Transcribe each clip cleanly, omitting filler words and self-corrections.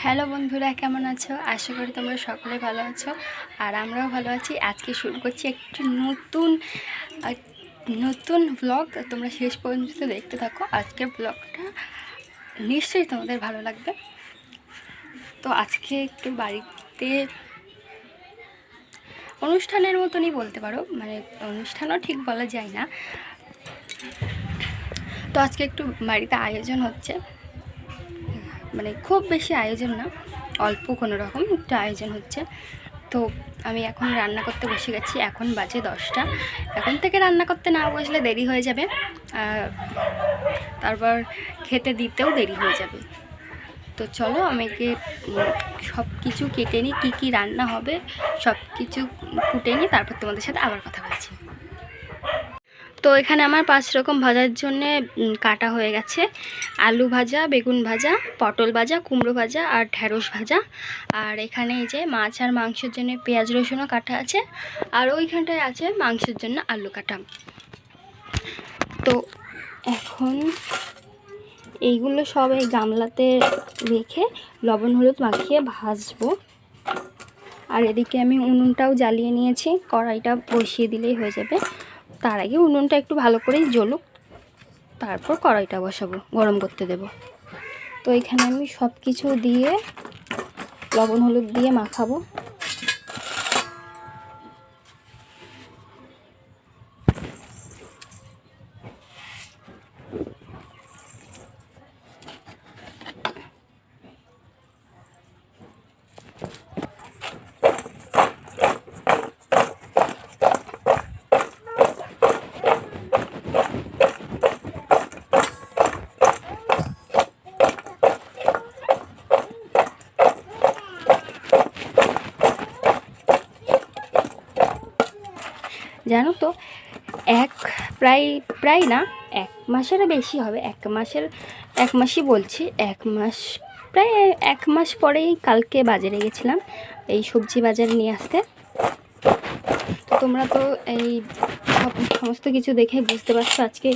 Hello বন্ধুরা, কেমন আছো? আশা করি তোমরা সকলে ভালো আছো আর আমরাও ভালো আছি। আজকে শুরু করছি একটি নতুন ব্লগ। তোমরা শেষ পর্যন্ত দেখতে থাকো। আজকের ব্লগটা নিশ্চয়ই তোমাদের ভালো লাগবে। তো আজকে একটু বাড়িতে অনুষ্ঠানের মতনই বলতে পারো, মানে অনুষ্ঠানও ঠিক বলা যায় না। তো আজকে একটু বাড়িতে আয়োজন হচ্ছে, মানে খুব বেশি আয়োজন না, অল্প কোনো রকম একটু আয়োজন হচ্ছে। তো আমি এখন রান্না করতে বসে গেছি। এখন বাজে 10টা। এখন থেকে রান্না করতে না বসলে দেরি হয়ে যাবে, তারপর খেতে দিতেও দেরি হয়ে যাবে। তো চলো আমাকে সব কিছু কেটে নিই, কী কী রান্না হবে সব কিছু কুটে নিই, তারপর তোমাদের সাথে আবার কথা বলছি। তো এখানে আমার 5 রকম ভাজার জন্য কাটা হয়ে গেছে। আলু ভাজা, বেগুন ভাজা, পটল ভাজা, কুমড়ো ভাজা আর ঢেঁড়স ভাজা। আর এখানে এই যে মাছ আর মাংসের জন্য পেঁয়াজ রসুনও কাটা আছে। আর ওইখানটায় আছে মাংসের জন্য আলু কাটা। তো এখন এইগুলো সব এই গামলাতে রেখে লবণ হলুদ মাখিয়ে ভাজবো। আর এদিকে আমি উনুনটাও জ্বালিয়ে নিয়েছি, কড়াইটা বসিয়ে দিলেই হয়ে যাবে। তার আগে উনুনটা একটু ভালো করেই জ্বলুক, তারপর কড়াইটা বসাবো, গরম করতে দেব। তো এখানে আমি সব কিছু দিয়ে লবণ হলুদ দিয়ে মাখাবো। জানো তো প্রায় না, 1 মাসেরও বেশি হবে। 1 মাসই বলছি, 1 মাস, প্রায় 1 মাস পরেই কালকে বাজারে গেছিলাম এই সবজি বাজারে নিয়ে আসতে। তো তোমরা তো এই সমস্ত কিছু দেখে বুঝতে পারছো আজকে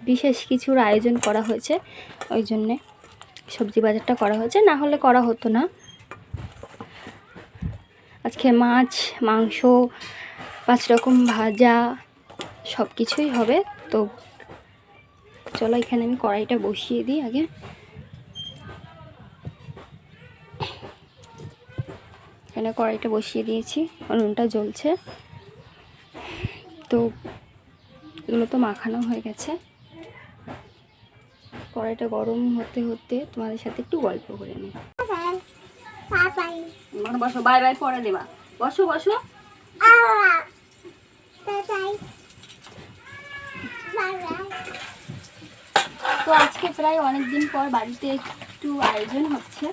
বিশেষ কিছুর আয়োজন করা হয়েছে, ওই জন্যে সবজি বাজারটা করা হয়েছে, না হলে করা হতো না। আজকে মাছ, মাংস, 5 রকম ভাজা সব কিছুই হবে। তো চলো এখানে আমি কড়াইটা বসিয়ে দিই আগে। এখানে কড়াইটা বসিয়ে দিয়েছি, উনুনটা জ্বলছে। তো এগুলো তো মাখানো হয়ে গেছে। কড়াইটা গরম হতে হতে তোমাদের সাথে একটু গল্প করে নিই। বসো, বাই বাই পরে দেবা। বসো বসো। তো আজকে প্রায় অনেক দিন পর বাড়িতে একটু আয়োজন হচ্ছে।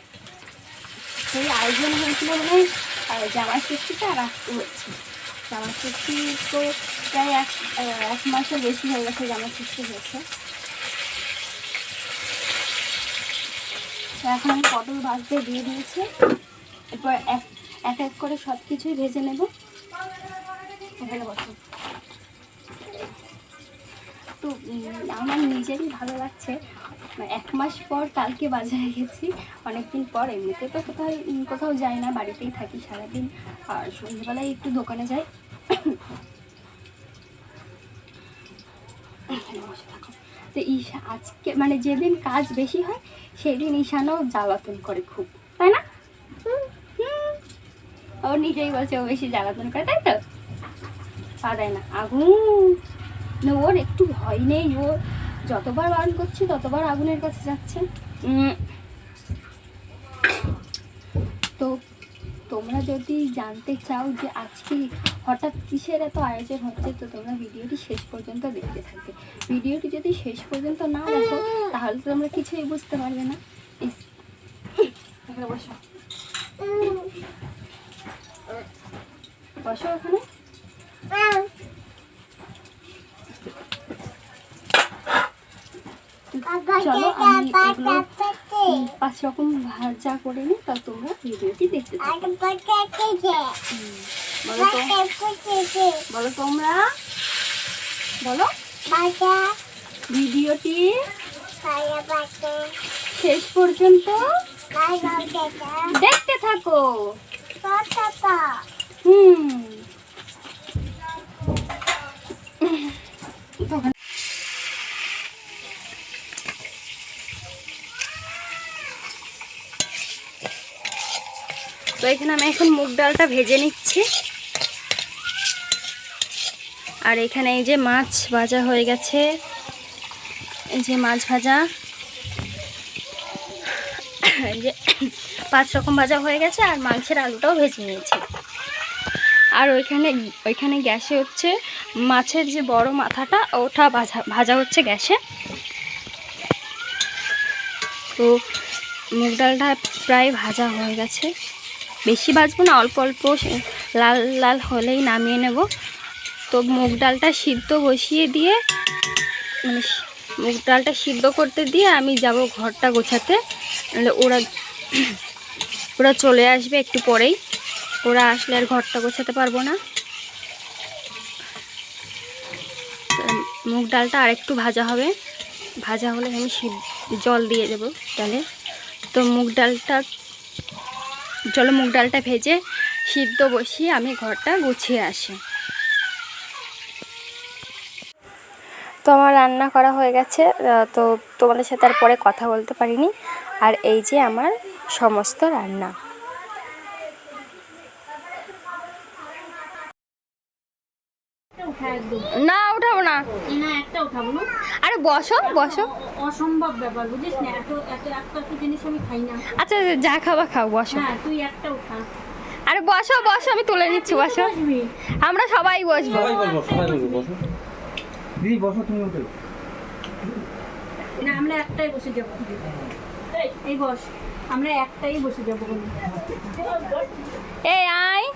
সেই আয়োজন হয়েছিল মানে জামাই ষষ্ঠীটা আর আজকে হচ্ছে। জামাই ষষ্ঠী তো প্রায় এক মাসের বেশি হয়ে গেছে জামাই ষষ্ঠী হয়েছে। এখন আমি পটল ভাজতে দিয়ে দিয়েছি। এরপর এক এক করে সব কিছুই ভেজে নেব। এখানে বসো। তো আমার নিজেরই ভালো লাগছে, 1 মাস পর কালকে বাজারে গেছি, অনেকদিন পর। এমনিতে তো কোথাও যাই না, বাড়িতেই থাকি সারাদিন, আর সন্ধ্যেবেলায় একটু দোকানে যাই। বসে থাকো। তো ঈশা আজকে মানে যেদিন কাজ বেশি হয় সেই দিন ঈশানও জ্বালাতন করে খুব, তাই না? ও নিজেই বলছে ও বেশি জ্বালাতন করে, তাই তো? পা দেয় না, আগুন না, ওর একটু ভয় নেই। ও যতবার বারণ করছে ততবার আগুনের কাছে যাচ্ছে। তো তোমরা যদি জানতে চাও যে আজকে হঠাৎ কিসের এত আয়োজন হচ্ছে, তো তোমরা ভিডিওটি শেষ পর্যন্ত দেখতে থাকবে। ভিডিওটি যদি শেষ পর্যন্ত না দেখো তাহলে তো তোমরা কিছুই বুঝতে পারবে না। বসো বসো এখানে। চলো আমি এগুলো 5 রকম ভাজা করে নিই, তা তোমরা ভিডিওটি দেখতে থাকো। বলো তোমরা, বলো ভিডিওটি শেষ পর্যন্ত দেখতে থাকো। হুম তো এখানে আমি এখন মুগ ডালটা ভেজে নিচ্ছি। আর এখানে এই যে মাছ ভাজা হয়ে গেছে, এই যে মাছ ভাজা, এই যে 5 রকম ভাজা হয়ে গেছে। আর মাংসের আলুটাও ভেজে নিয়েছি। আর ওইখানে গ্যাসে হচ্ছে মাছের যে বড় মাথাটা ওটা ভাজা হচ্ছে গ্যাসে। তো মুগ ডালটা প্রায় ভাজা হয়ে গেছে, বেশি ভাজবো না, অল্প অল্প লাল লাল হলেই নামিয়ে নেব। তো মুগ ডালটা সিদ্ধ বসিয়ে দিয়ে, মানে মুগ ডালটা সিদ্ধ করতে দিয়ে আমি যাব ঘরটা গোছাতে। নাহলে ওরা চলে আসবে একটু পরেই, ওরা আসলে আর ঘরটা গোছাতে পারবো না। মুগ ডালটা আর একটু ভাজা হবে, ভাজা হলে আমি জল দিয়ে দেবো ডালে। তো মুগ ডালটা ভেজে সিদ্ধ বসিয়ে আমি ঘরটা গুছিয়ে আসি। তো আমার রান্না করা হয়ে গেছে, তো তোমাদের সাথে আর পরে কথা বলতে পারিনি। আর এই যে আমার সমস্ত রান্না। না উঠাবো না, একটা উঠাবো না। আরে বসো বসো। অসম্ভব ব্যাপার বুঝিস না, এত এত এত জিনিস আমি খাই না। আচ্ছা যা খাবা খাও, বসো। হ্যাঁ তুই একটা উঠা। আরে বসো বসো, আমি তুলে নিচ্ছি, বসো। আমরা সবাই বসবো। বসো দিদি, বসো তুমি। না আমরা একটাই বসে যাবো। এই বস, আমরা একটাই বসে যাবো। এই আয়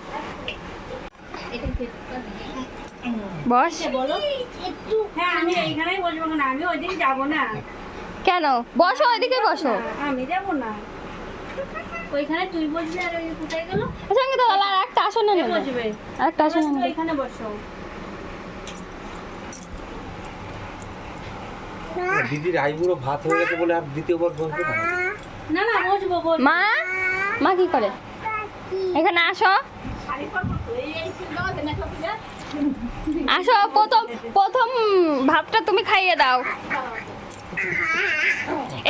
বস। বলো। হ্যাঁ আমি এইখানেই বসবো না, আমি ওইদিন যাবো না। কেন? বসো, ওইদিকে বসো। আমি যাবো না, ওইখানে তুই বসবি। আর ওই কোথায় গেল সঙ্গে তো আর একটা আসন নেই, বসবে। একটা আসন নেই। ওইখানে বসো। দিদির আইবুড়ো ভাত হয়ে গেছে বলে আর দ্বিতীয়বার বসবে না। না না বসবো। মা কি করে? এখানে আসো, আসো। প্রথম ভাতটা তুমি খাইয়ে দাও।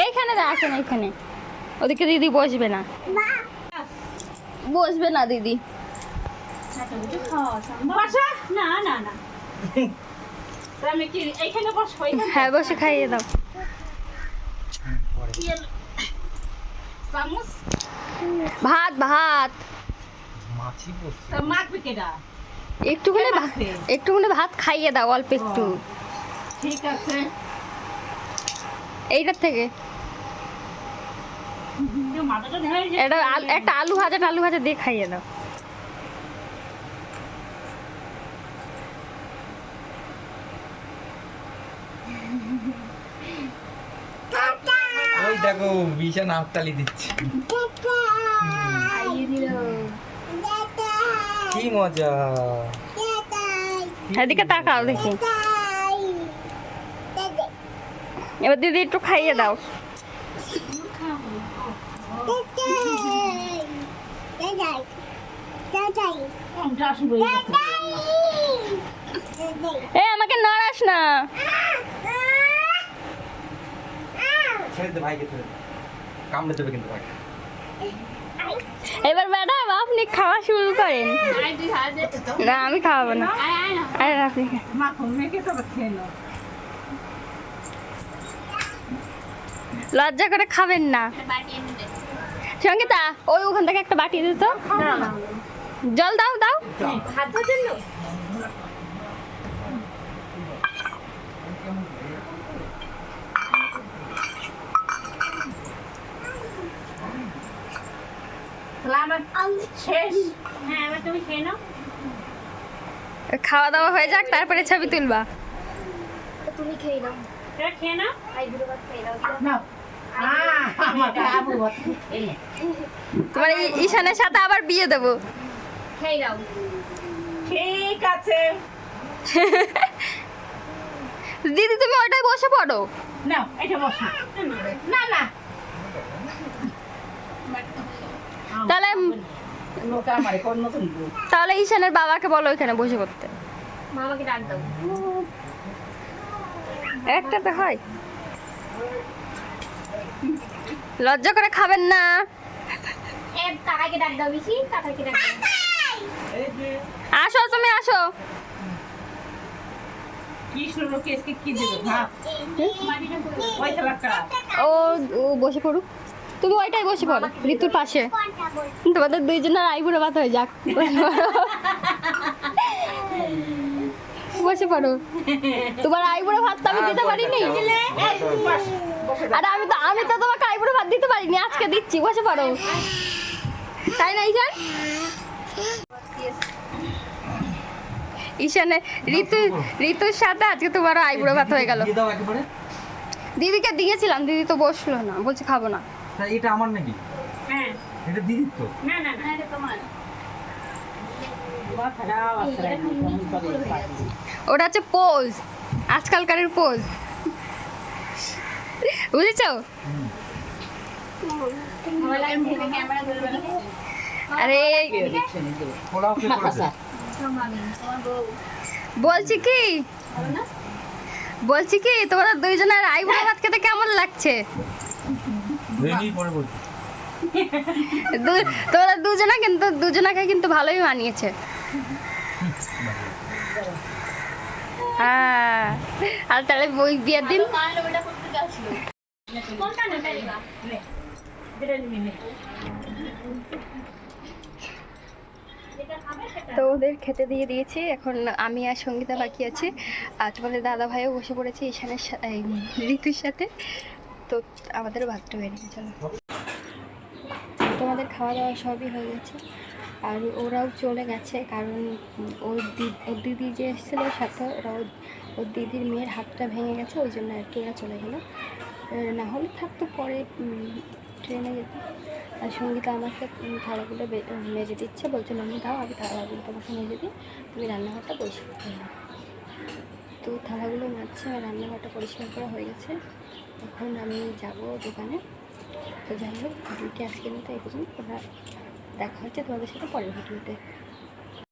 এইখানে আসেন, এইখানে। ওদিকে দিদি বসবে না, বসবে না দিদি। না না না, আমি কি এইখানে বসবো? হ্যাঁ বসে খাইয়ে দাও। ভাত ভাত মাছি বসছে। মাখবে কেডা? একটুখানি ভাত খাইয়ে দাও, অল্প একটু। ঠিক আছে, এইটার থেকে মাথাটা ধরে এটা একটা আলু ভাজা দিয়ে খাইয়ে দাও। ওই দেখো বিশান হাততালি দিচ্ছে, কি মজা। এদিকে তাকাও দেখি। এবার দিদি একটু খাইয়ে দাও। এ আমাকে নাড়াস না। ছেড়ে দে ভাইকে, ছেড়ে দে, কামড়ে দেবে কিন্তু ভাই। এবার ম্যাডাম আপনি খাওয়া শুরু করেন। না আমি খাওয়াবো না, আরে আপনি লজ্জা করে খাবেন না। সঙ্গীতা ওই ওখান থেকে একটা বাটি দিত, জল দাও দাও। হ্যাঁ এবার তুমি খেয়ে নাও। খাওয়া দাওয়া হয়ে যাক, তারপরে ছবি তুলবা। তুমি খেয়ে নাও, এবার খেয়ে নাও। তোমার ঈশানের সাথে আবার বিয়ে দেবো। খেয়ে নাও। ঠিক আছে দিদি তুমি ওটাই বসে পড়ো। নাও, এটা বসা। না না তাহলে ঈশানের বাবাকে বলো এখানে বসে করতে। মামাকে ডাক দাও। একটা তো হয়, লজ্জা করে খাবেন না। কাকাকে ডাক দাও বেশি, কাকাকে ডাক দাও। আসো তুমি আসো। ও ও বসে পড়ুক, তুমি ওইটাই বসে পড়ো ঋতুর পাশে। তোমাদের দুইজনের আইবুড়ো ভাত হয়ে যাক। বসে পড়ো। তোমার আইবুড়ো ভাত তো আমি দিতে পারিনি। আরে আমি তো তোমাকে আইবুড়ো ভাত দিতে পারিনি, আজকে দিচ্ছি, বসে পড়ো। তাই না ঈশান? ঈশানে ঋতুর সাথে আজকে তোমারও আইবুড়ো ভাত হয়ে গেল। দিয়ে দাও একেবারে। দিদিকে দিয়েছিলাম, দিদি তো বসলো না, বলছে খাবো না। তা এটা আমার নাকি? হ্যাঁ। এটা দিদির তো। না না না, এটা তোমার। ওটা হচ্ছে পোজ, আজকালকারের পোজ, বুঝেছো? ক্যামেরা ধরে বেড়াচ্ছে। আরে পোলাও কে করেছে? বলছি কি তোমাদের দুইজনের আইবুড়ো ভাত খেতে কেমন লাগছে? ধুয়ে পরে বলছি। তোমরা দুজনাকে কিন্তু ভালোই মানিয়েছে। হ্যাঁ, আর তাহলে ওই বিয়ের দিন তো ওদের খেতে দিয়ে দিয়েছি। এখন আমি আর সঙ্গীতা বাকি আছে, আর তোমাদের দাদা ভাইও বসে পড়েছে ঈশানের ঋতুর সাথে। তো আমাদেরও ভাতটা বেরিয়ে চলো। তোমাদের খাওয়া দাওয়া সবই হয়ে গেছে, আর ওরাও চলে গেছে, কারণ ওর দিদি যে এসেছিলো সাথে, ওর দিদির মেয়ের হাতটা ভেঙে গেছে, ওই জন্য আর কি ওরা চলে গেলো। না হলে থাকতো, পরে ট্রেনে যেত। আর সঙ্গীতা আমাকে থালাগুলো মেজে দিচ্ছে, বলছে আমি দাও, আমি থালাগুলো তোমাকে মেজে দিই, তুমি রান্নাঘরটা পরিষ্কার করে নাও। তো থালাগুলো মাজছে, আর রান্নাঘরটা পরিষ্কার করা হয়ে গেছে। এখন আমি যাব দোকানে। তো যাই হোক, ভিডিওটি আজকের মতো এই পর্যন্ত। দেখা হচ্ছে তোমাদের সাথে পরের ভিডিওতে।